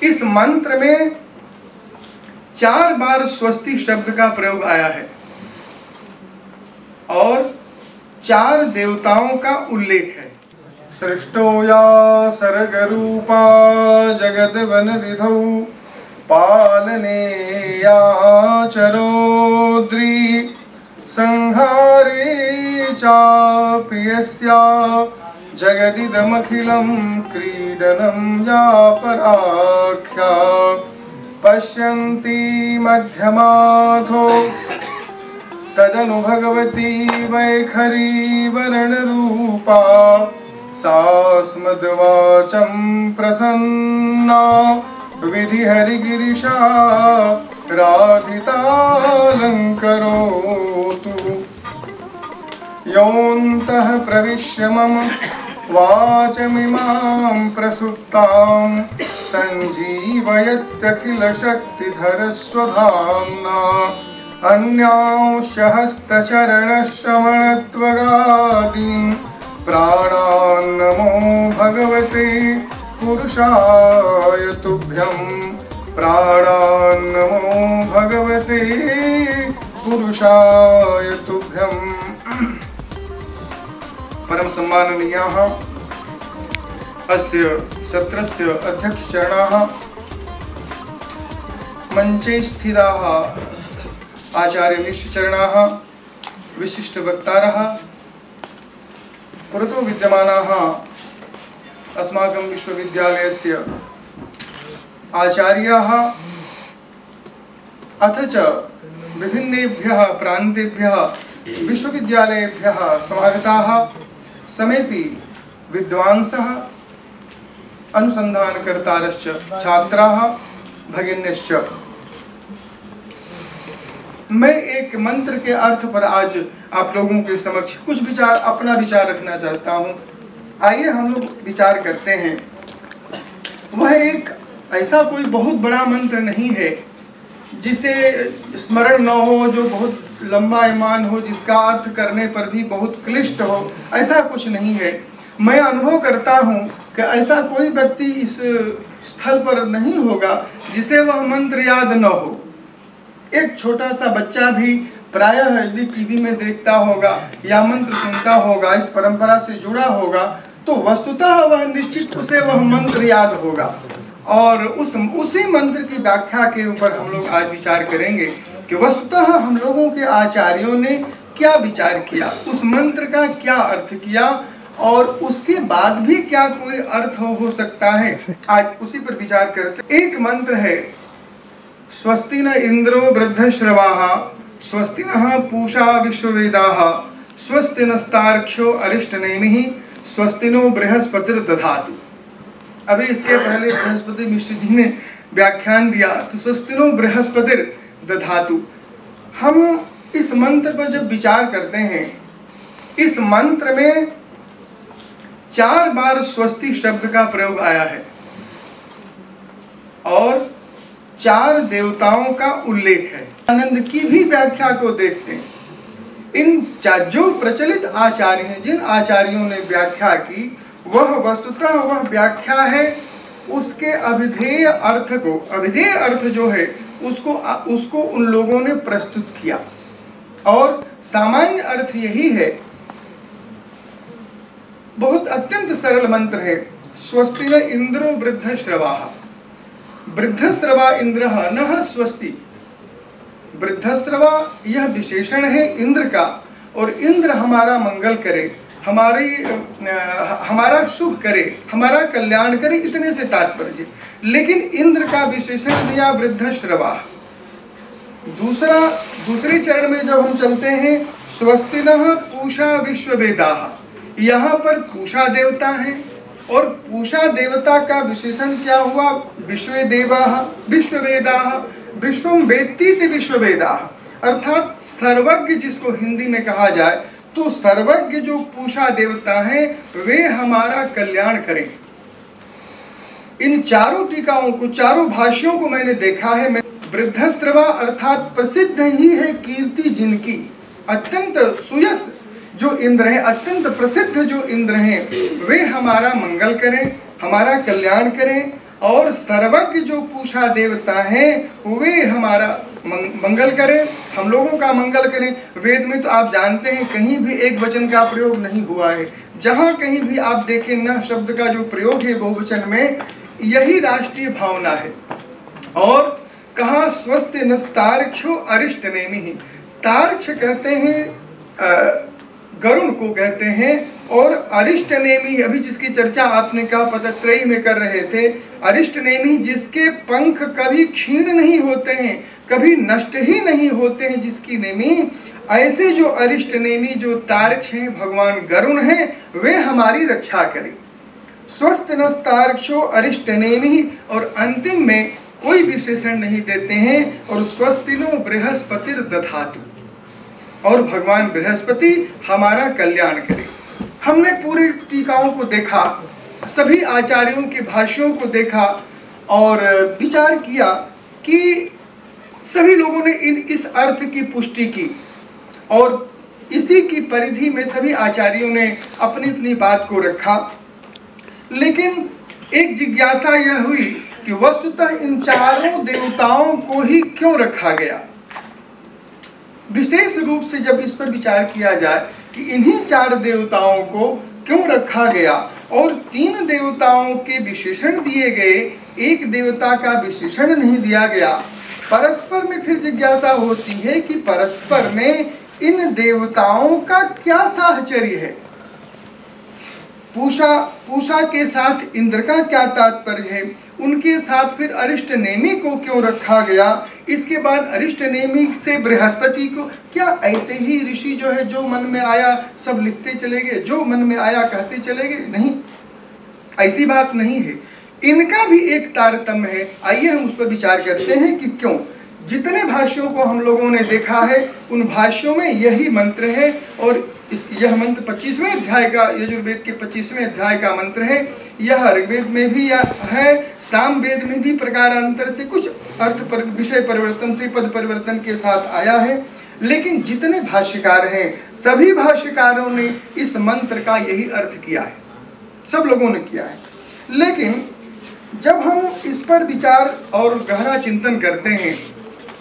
इस मंत्र में 4 बार स्वस्ति शब्द का प्रयोग आया है और 4 देवताओं का उल्लेख है। सृष्टो या सर्गरूपा जगद्वन विधौ पालने या चरोद्री संहारे चापि यस्या जगदिदमखिलं क्रीडनं या पराख्या पश्यन्ति मध्यमाधो तदनु भगवती वैखरी वर्णरूपा सा स्मद्वाचं प्रसन्ना विधिहरिगिरिशा राधितालङ्करोतु योऽन्तः प्रविश्य मम वाचमिमां प्रसुप्तां सञ्जीवयत्यखिलशक्तिधरस्वधाम्ना अन्यांश हस्तचरणश्रवणत्वगादीन् प्राणान् नमो भगवते पुरुषाय तुभ्यं प्राणान् नमो भगवते पुरुषाय तुभ्यं। परम सम्माननीयाः अस्य सत्रस्य अध्यक्षचरणाः मंचे स्थिताः आचार्य निश्चरणाः विशिष्टवक्तारः पुरतो विद्यमानाः अस्माकं विश्वविद्यालयस्य आचार्याः अथ च विभिन्नेभ्यः प्रान्तेभ्यः विश्वविद्यालयेभ्यः समागताः समेपि विद्वांसः अनुसंधानकर्तारश्च छात्राः भगिन्यश्च। मैं एक मंत्र के अर्थ पर आज आप लोगों के समक्ष कुछ विचार, अपना विचार रखना चाहता हूँ। आइए हम लोग विचार करते हैं। वह एक ऐसा कोई बहुत बड़ा मंत्र नहीं है जिसे स्मरण न हो, जो बहुत लंबा ईमान हो, जिसका अर्थ करने पर भी बहुत क्लिष्ट हो, ऐसा कुछ नहीं है। मैं अनुभव करता हूँ कि ऐसा कोई व्यक्ति इस स्थल पर नहीं होगा जिसे वह मंत्र याद न हो। एक छोटा सा बच्चा भी प्रायः यदि टीवी में देखता होगा या मंत्र सुनता होगा, इस परंपरा से जुड़ा होगा, तो वस्तुतः वह निश्चित उसे वह मंत्र याद होगा। और उसी मंत्र की व्याख्या के ऊपर हम लोग आज विचार करेंगे कि वस्तुतः हम लोगों के आचार्यों ने क्या विचार किया, उस मंत्र का क्या अर्थ किया और उसके बाद भी क्या कोई अर्थ हो सकता है। आज उसी पर विचार करते। एक मंत्र है, स्वस्ति न इंद्रो वृद्धश्रवाः स्वस्ति नः पूषा विश्ववेदाः स्वस्ति नस्तार्क्ष्यो अरिष्टनेमिः स्वस्ति नो बृहस्पतिर्दधातु। अभी इसके पहले बृहस्पति मिश्र जी ने व्याख्यान दिया, तो स्वस्ति नो बृहस्पतिर्दधातु। हम इस मंत्र पर जब विचार करते हैं, इस मंत्र में 4 बार स्वस्ति शब्द का प्रयोग आया है और 4 देवताओं का उल्लेख है। आनंद की भी व्याख्या को देखते हैं। इन जो प्रचलित आचार्य हैं, जिन आचार्यों ने व्याख्या की, वह वस्तुतः वह व्याख्या है उसके अभिधेय अर्थ को, अभिधेय अर्थ जो है उसको उन लोगों ने प्रस्तुत किया। और सामान्य अर्थ यही है, बहुत अत्यंत सरल मंत्र है, स्वस्ति न इंद्रो वृद्धश्रवाः। वृद्धश्रवा इंद्रः नः स्वस्ति। वृद्धश्रवा यह विशेषण है इंद्र का, और इंद्र हमारा मंगल करे, हमारा शुभ करे, हमारा कल्याण करे, इतने से तात्पर्य। लेकिन इंद्र का विशेषण दिया वृद्धश्रवा। दूसरे चरण में जब हम चलते हैं, स्वस्ति नः पूषा विश्ववेदाः, यहाँ पर पूषा देवता हैं और पूषा देवता का विशेषण क्या हुआ, विश्वदेवाः विश्ववेदाः विश्वं वेत्तीति विश्ववेदाः, अर्थात सर्वज्ञ जिसको हिंदी में कहा जाए, तो सर्वज्ञ जो पूषा देवता हैं वे हमारा कल्याण करें। इन चारों टीकाओं को, चारों भाष्यों को मैंने देखा है। वृद्धश्रवा अर्थात प्रसिद्ध ही है कीर्ति जिनकी, अत्यंत सुयश जो इंद्र हैं, अत्यंत प्रसिद्ध जो इंद्र हैं, वे हमारा मंगल करें, हमारा कल्याण करें और सर्वज्ञ जो पूषा देवता हैं वे हमारा मंगल करें, हम लोगों का मंगल करें। वेद में तो आप जानते हैं कहीं भी एक वचन का प्रयोग नहीं हुआ है। जहाँ कहीं भी आप देखें न शब्द का जो प्रयोग है बहुवचन में, यही राष्ट्रीय भावना है। और कहा स्वस्ति नस्तार्क्ष्यो अरिष्ट नेमि। तार्क्ष कहते हैं गरुण को कहते हैं, और अरिष्ट नेमि अभी जिसकी चर्चा आपने कहा पदत्रयी में कर रहे थे, अरिष्ट नेमि जिसके पंख कभी क्षीण नहीं होते हैं, कभी नष्ट ही नहीं होते हैं, जिसकी नेमि, ऐसे जो अरिष्ट नेमि जो तार्क्ष हैं भगवान गरुण हैं, वे हमारी रक्षा करें। स्वस्थ नस्तार्क्ष्यो अरिष्ट नेमि, और अंतिम में कोई विशेषण नहीं देते हैं, और स्वस्तिनो बृहस्पतिर दधातु, और भगवान बृहस्पति हमारा कल्याण करे। हमने पूरी टीकाओं को देखा, सभी आचार्यों के भाष्यों को देखा और विचार किया कि सभी लोगों ने इस अर्थ की पुष्टि की, और इसी की परिधि में सभी आचार्यों ने अपनी अपनी बात को रखा। लेकिन एक जिज्ञासा यह हुई कि वस्तुतः इन चारों देवताओं को ही क्यों रखा गया। विशेष रूप से जब इस पर विचार किया जाए कि इन्हीं चार देवताओं को क्यों रखा गया, और तीन देवताओं के विशेषण दिए गए, एक देवता का विशेषण नहीं दिया गया, परस्पर में फिर जिज्ञासा होती है कि परस्पर में इन देवताओं का क्या साहचर्य है। पूषा के साथ इंद्र का क्या तात्पर्य है, उनके साथ फिर अरिष्ट नेमि को क्यों रखा गया, इसके बाद अरिष्ट नेमि से बृहस्पति को, क्या ऐसे ही ऋषि जो है जो मन में आया सब लिखते चले गए, जो मन में आया कहते चले गए? नहीं, ऐसी बात नहीं है। इनका भी एक तारतम्य है। आइए हम उस पर विचार करते हैं कि क्यों। जितने भाष्यों को हम लोगों ने देखा है उन भाष्यों में यही मंत्र है, और यह मंत्र 25वें अध्याय का, यजुर्वेद के 25वें अध्याय का मंत्र है। यह ऋग्वेद में भी है, सामवेद में भी प्रकारांतर से कुछ विषय परिवर्तन से पद परिवर्तन के साथ आया है। लेकिन जितने भाष्यकार हैं सभी भाष्यकारों ने इस मंत्र का यही अर्थ किया है, सब लोगों ने किया है। लेकिन जब हम इस पर विचार और गहरा चिंतन करते हैं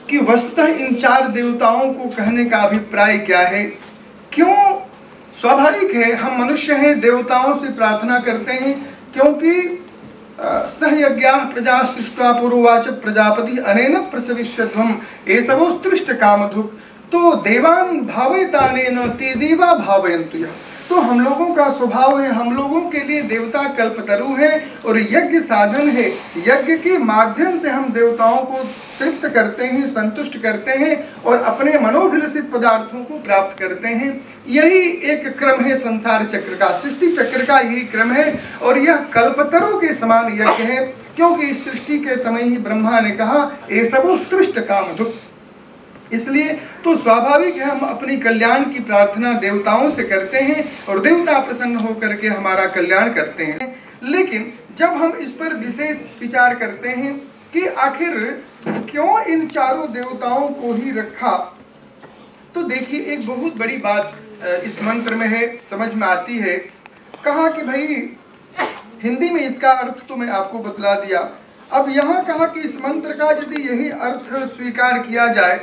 कि वस्तुतः इन चार देवताओं को कहने का अभिप्राय क्या है, क्यों, स्वाभाविक है हम मनुष्य हैं, देवताओं से प्रार्थना करते हैं, क्योंकि सहयज्ञा प्रजा सृष्टा पुरोवाच प्रजापति अनेन प्रसविष्यध्वम एसवोस्त्विष्ट कामधुक्, तो देवान भावयतानेन ते देवा भावयन्तु यः। तो हम लोगों का स्वभाव है, हम लोगों के लिए देवता कल्पतरु है और यज्ञ साधन है। यज्ञ के माध्यम से हम देवताओं को तृप्त करते हैं, संतुष्ट करते हैं और अपने मनोभिलषित पदार्थों को प्राप्त करते हैं। यही एक क्रम है संसार चक्र का, सृष्टि चक्र का यही क्रम है। और यह कल्पतरु के समान यज्ञ है, क्योंकि इस सृष्टि के समय ही ब्रह्मा ने कहा एसवोस्त्विष्ट कामधुक्। इसलिए तो स्वाभाविक है हम अपनी कल्याण की प्रार्थना देवताओं से करते हैं और देवता प्रसन्न होकर के हमारा कल्याण करते हैं। लेकिन जब हम इस पर विशेष विचार करते हैं कि आखिर क्यों इन चारों देवताओं को ही रखा, तो देखिए एक बहुत बड़ी बात इस मंत्र में है, समझ में आती है। कहा कि भाई हिंदी में इसका अर्थ तो मैं आपको बतला दिया। अब यहाँ कहा कि इस मंत्र का यदि यही अर्थ स्वीकार किया जाए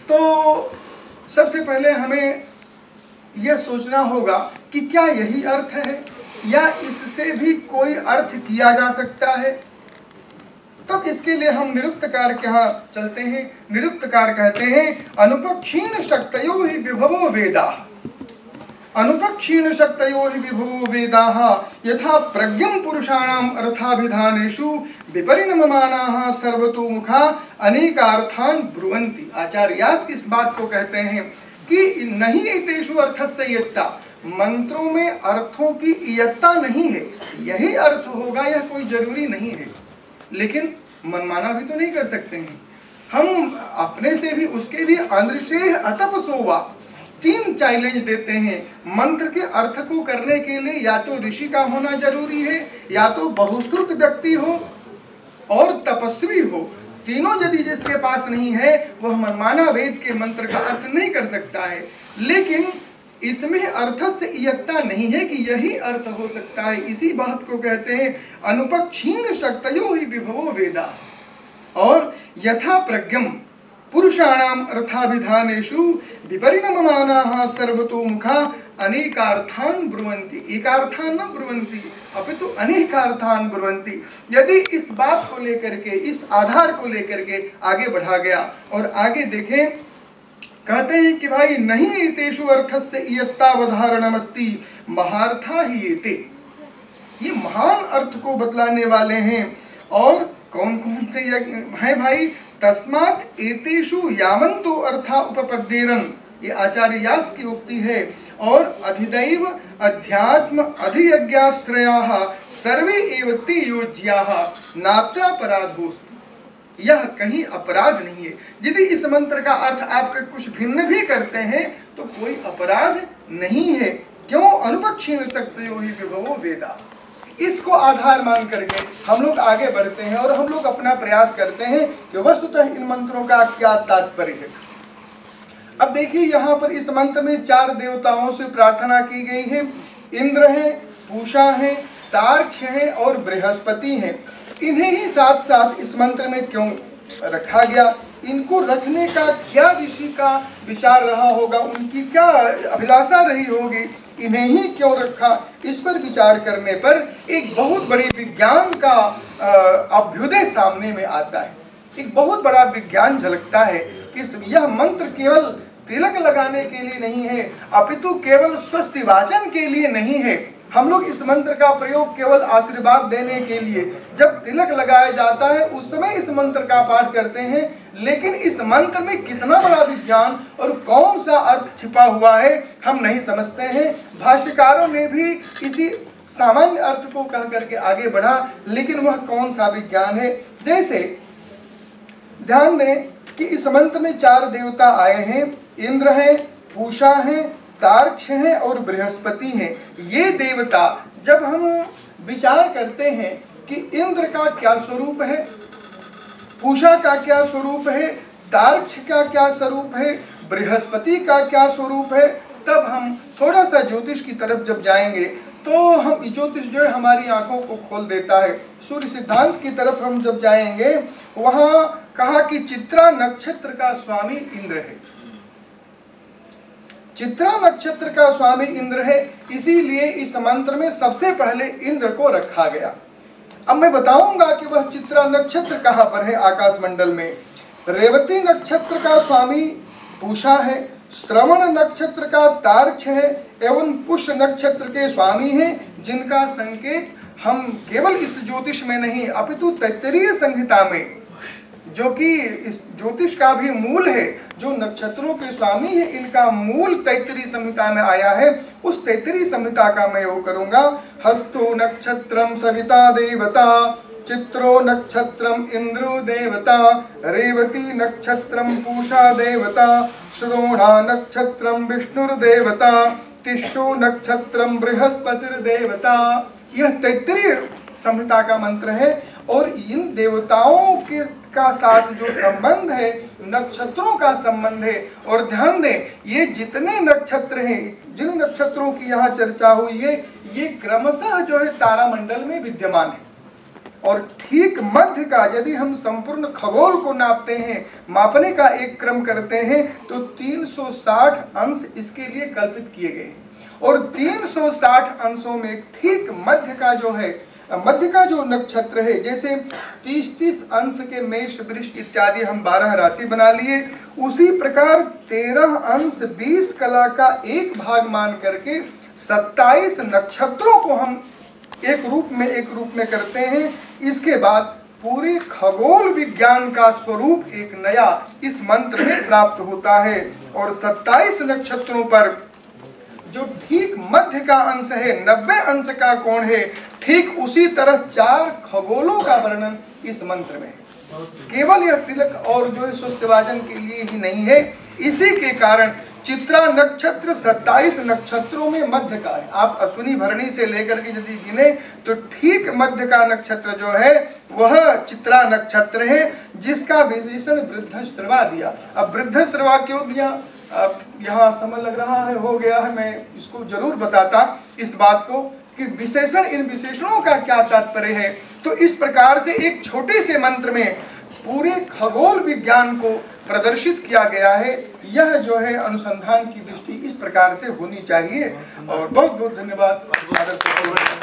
तो सबसे पहले हमें यह सोचना होगा कि क्या यही अर्थ है या इससे भी कोई अर्थ किया जा सकता है। तब इसके लिए हम निरुक्तकार के यहाँ चलते हैं। निरुक्तकार कहते हैं अनुपक्षीण शक्तयो हि विभवो वेदाः, अनुपक्षीण शक्तयो हि विभवो वेदाः यथा प्रज्ञं पुरुषाणाम अर्थाभिधानेषु विपरिणममानाः सर्वतोमुखा अनेकार्थान ब्रुवन्ति। आचार्य व्यास इस बात को कहते हैं कि नहीं एतेषु अर्थस्य इयत्ता, मंत्रों में अर्थों की इयत्ता नहीं है, यही अर्थ होगा यह कोई जरूरी नहीं है। लेकिन मनमाना भी तो नहीं कर सकते हैं हम, अपने से भी उसके लिए अंदृशेह अतपसोवा 3 चैलेंज देते हैं। मंत्र के अर्थ को करने के लिए या तो ऋषि का होना जरूरी है, या तो बहुश्रुत व्यक्ति हो और तपस्वी हो। तीनों यदि जिसके पास नहीं है वह मनमाना वेद के मंत्र का अर्थ नहीं कर सकता है। लेकिन इसमें अर्थ से इयत्ता नहीं है कि यही अर्थ हो सकता है। इसी बात को कहते हैं अनुपक्षीण शक्तयो ही विभवो वेदा। और यथा प्रज्ञम पुरुषाणाम अर्थाभिधानेषु विपरिणममानाः सर्वतोमुखा अनेकार्थान ब्रुवन्ति। एकार्थान न ब्रुवन्ति अपितु अनेकार्थान ब्रुवन्ति। यदि इस बात को लेकर के, इस आधार को लेकर के आगे बढ़ा गया और आगे देखें, कहते हैं कि भाई नहीं एतेषु अर्थस्य इयत्तावधारणमस्ति महार्था ही एते। ये महान अर्थ को बतलाने वाले हैं। और कौन कौन से हैं भाई? तस्मात् एतेषु यावन्तो अर्था उपपद्येरन, ये आचार्य व्यास की उक्ति है। और अधिदैव अध्यात्म अधियज्ञाश्रयाः सर्वे एव ते योज्याः नात्रापराधोऽस्ति। यह कहीं अपराध नहीं है। यदि इस मंत्र का अर्थ आपका कुछ भिन्न भी करते हैं तो कोई अपराध नहीं है। क्यों? अनुपक्षीण शक्तयो ही विभवो वेदा। इसको आधार मान करके हम लोग आगे बढ़ते हैं और हम लोग अपना प्रयास करते हैं कि वस्तुतः इन मंत्रों का क्या तात्पर्य है। अब देखिए यहाँ पर इस मंत्र में 4 देवताओं से प्रार्थना की गई है। इंद्र है, पूषा है, तार्क्ष है और बृहस्पति है। इन्हें ही साथ साथ इस मंत्र में क्यों रखा गया? इनको रखने का क्या ऋषि का विचार रहा होगा, उनकी क्या अभिलाषा रही होगी, इन्हें ही क्यों रखा? इस पर विचार करने पर एक बहुत बड़े विज्ञान का अभ्युदय सामने में आता है। एक बहुत बड़ा विज्ञान झलकता है कि यह मंत्र केवल तिलक लगाने के लिए नहीं है, अपितु केवल स्वस्ति वाचन के लिए नहीं है। हम लोग इस मंत्र का प्रयोग केवल आशीर्वाद देने के लिए, जब तिलक लगाया जाता है उस समय इस मंत्र का पाठ करते हैं, लेकिन इस मंत्र में कितना बड़ा विज्ञान और कौन सा अर्थ छिपा हुआ है हम नहीं समझते हैं। भाष्यकारों ने भी इसी सामान्य अर्थ को कह करके आगे बढ़ा, लेकिन वह कौन सा विज्ञान है? जैसे ध्यान दें कि इस मंत्र में 4 देवता आए हैं। इंद्र है, पूषा है, तार्क्ष है और बृहस्पति हैं। ये देवता जब हम विचार करते हैं कि इंद्र का क्या स्वरूप है, पूषा का क्या स्वरूप है, तार्क्ष का क्या स्वरूप है, बृहस्पति का क्या स्वरूप है, तब हम थोड़ा सा ज्योतिष की तरफ जब जाएंगे तो हम ज्योतिष जो है हमारी आंखों को खोल देता है। सूर्य सिद्धांत की तरफ हम जब जाएंगे, वहां कहा कि चित्रा नक्षत्र का स्वामी इंद्र है। चित्रा नक्षत्र का स्वामी इंद्र है, इसीलिए इस मंत्र में सबसे पहले इंद्र को रखा गया। अब मैं बताऊंगा कि वह चित्रा नक्षत्र कहां पर है आकाश मंडल में। रेवती नक्षत्र का स्वामी पूषा है, श्रवण नक्षत्र का तार्क्ष है एवं पुष्य नक्षत्र के स्वामी हैं, जिनका संकेत हम केवल इस ज्योतिष में नहीं अपितु तैत्तिरीय संहिता में, जो कि इस ज्योतिष का भी मूल है, जो नक्षत्रों के स्वामी है, इनका मूल तैत्तिरीय संहिता में आया है। उस तैत्तिरीय संहिता का मैं योग करूंगा। हस्तो नक्षत्रम सविता देवता, चित्रो नक्षत्रम इंद्रो देवता, रेवती नक्षत्रम पूषा देवता, श्रोणा नक्षत्रम विष्णुर्देवता, तिष्यो नक्षत्रम बृहस्पतिर्देवता। यह तैत्तिरीय संहिता का मंत्र है और इन देवताओं के का साथ जो संबंध है नक्षत्रों का संबंध है। और ध्यान दें, ये जितने नक्षत्र हैं, जिन नक्षत्रों की यहाँ चर्चा हुई है, ये क्रमशः जो है तारामंडल में विद्यमान है। और ठीक मध्य का यदि हम संपूर्ण खगोल को नापते हैं, मापने का एक क्रम करते हैं, तो 360 अंश इसके लिए कल्पित किए गए हैं। और 360 अंशों में ठीक मध्य का जो है, मध्य का जो नक्षत्र है, जैसे 30-30 अंश के मेष वृष इत्यादि हम 12 राशि बना लिए, उसी प्रकार 13 अंश 20 कला का एक भाग मान करके 27 नक्षत्रों को हम एक रूप में करते हैं। इसके बाद पूरे खगोल विज्ञान का स्वरूप एक नया इस मंत्र में प्राप्त होता है। और 27 नक्षत्रों पर जो ठीक मध्य का अंश है, 90 अंश का कोण है, ठीक उसी तरह 4 खगोलों का वर्णन इस मंत्र में है। केवल यह तिलक और जो है स्वस्तिवाचन के लिए ही नहीं है। इसी के कारण चित्रा नक्षत्र 27 नक्षत्रों में मध्य का है। आप अश्विनी भरणी से लेकर के यदि गिने तो ठीक मध्य का नक्षत्र जो है वह चित्रा नक्षत्र है, जिसका विशेषण वृद्धश्रवा दिया। अब वृद्धश्रवा क्यों दिया? अब यहाँ समय लग रहा है, हो गया है, मैं इसको जरूर बताता इस बात को कि विशेषण, इन विशेषणों का क्या तात्पर्य है। तो इस प्रकार से एक छोटे से मंत्र में पूरे खगोल विज्ञान को प्रदर्शित किया गया है। यह जो है अनुसंधान की दृष्टि इस प्रकार से होनी चाहिए। और बहुत बहुत धन्यवाद।